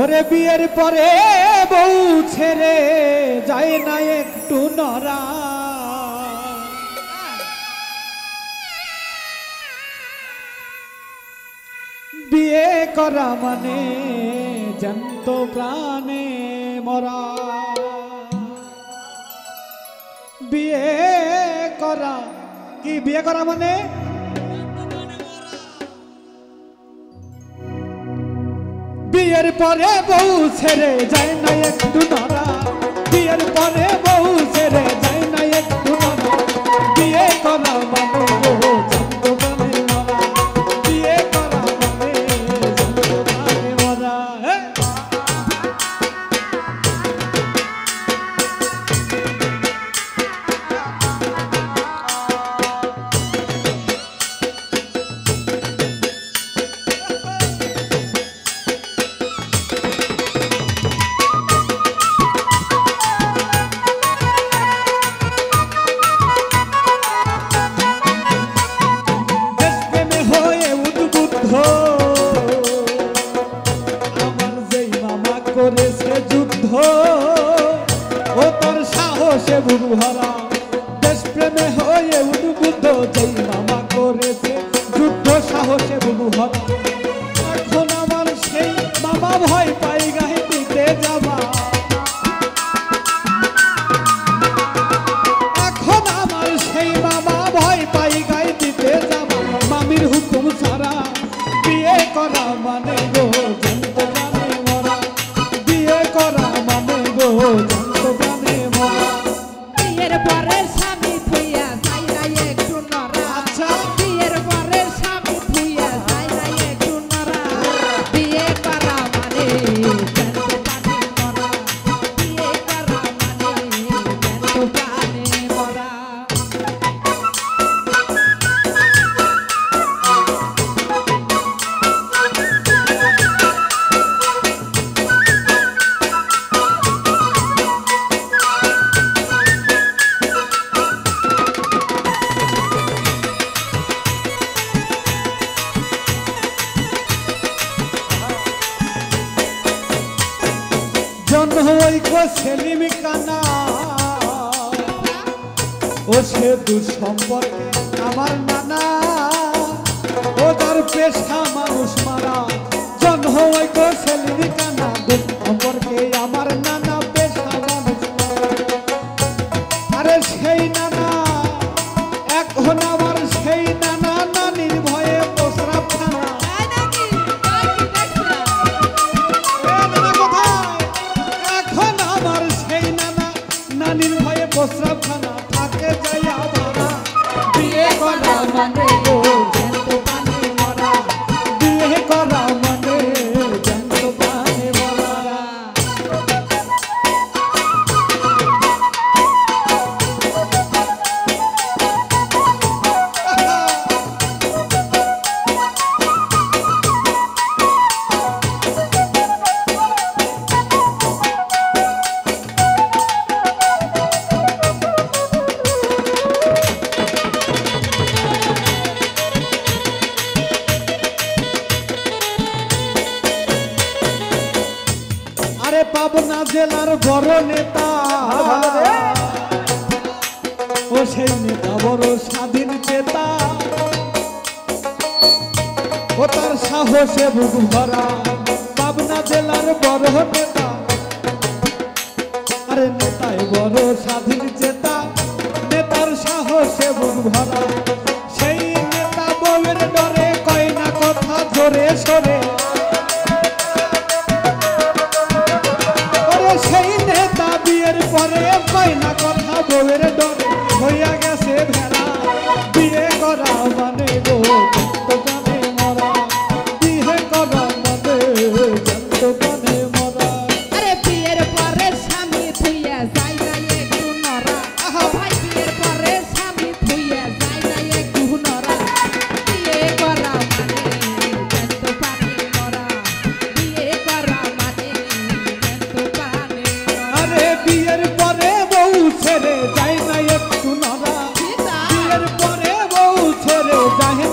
ওরে বিয়ের পরে বউ ছেড়ে যায় না একটু নরা, বিয়ে করা মানে জ্যান্ত প্রাণে মরা, বিয়ে করা কি বিয়ে করা মানে বিয়ের পরে বউ ছেড়ে যায় না একটু নরা, বিয়ের পরে বউ ছেড়ে যায় না একটু নরা, বিয়ে করা মানে জ্যান্ত প্রাণে মরা, বিয়ে করা মানে জ্যান্ত প্রাণে মরা। আমার যেই মামা করেছে যুদ্ধ, ও তার সাহসে বুক ভরা, দেশ প্রেমে হয়ে উদ্বুদ্ধ, যেই মামা করেছে যুদ্ধ সাহসে বুক ভরা, এখন আমার সেই মামা ভয় পাই গায়ে দিতে যাবা, এখন আমার সেই মামা ভয় পাই গায়ে দিতে যাবা, মামির হুকুম ছাড়া বিয়ে করা মানে গো জ্যান্ত প্রাণে মরা, বিয়ে করা মানে গো জ্যান্ত প্রাণে মরা। বিয়ের পরে স্বামী থুইয়া যায় না একটু নরা, আচ্ছা বিয়ের পরে স্বামী থুইয়া যায় না একটু নরা, বিয়ে করা মানে জ্যান্ত প্রাণে মরা, বিয়ে করা মানে জ্যান্ত প্রাণে মরা। জন্ম ঐক্য সেলিম কানা, ও সে দুঃসম্পর্কে আমার নানা, ও তার পেশা মানুষ মারা, জন্ম ঐক্য সেলিম কানা, দুঃসম্পর্কে আমার নানা, পেশা মানুষ মারা। আরে সেই নানা এখন আমার সেই নানা, নানির ভয়ে প্রস্রাব খানা, তাই নাকি? তাই কি দেখছিলাম? এখন আমার সেই নানা, নানির ভয়ে প্রস্রাব খানা, থাকে যাইয়া মারা, বিয়ে করা মানে গো জ্যান্ত প্রাণে মরা, বিয়ে করা মানে জ্যান্ত প্রাণে মরা। আরে পাবনা জেলার বড় নেতা, ও সেই নেতা বড় স্বাধীন চেতা, ও তার সাহসে বুক ভরা, পাবনা জেলার বড় নেতা, আরে নেতাই বড় স্বাধীন চেতা, নেতার সাহসে বুক ভরা, সেই নেতা বউয়ের ডরে কয় না কথা জোরে সরে, সেই নেতা বিয়ের পরে কয় না কথা বউয়ের ডরে, হইয়া গেছে ভেড়া, বিয়ে করা মানে গো জ্যান্ত প্রাণে মরা, বিয়ে করা মানে জ্যান্ত প্রাণে মরা। আরে বিয়ের পরে স্বামী থুইয়া যায় না একটু নরা, ভাই বিয়ের পরে স্বামী থুইয়া যায় না একটু নরা, বিয়ে করা মানে জ্যান্ত প্রাণে মরা, বিয়ে করা মানে জ্যান্ত প্রাণে মরা। আরে বিয়ের পরে বউ ছেড়ে যায় না একটু নরা, বিয়ের পরে বউ ছেড়ে যায়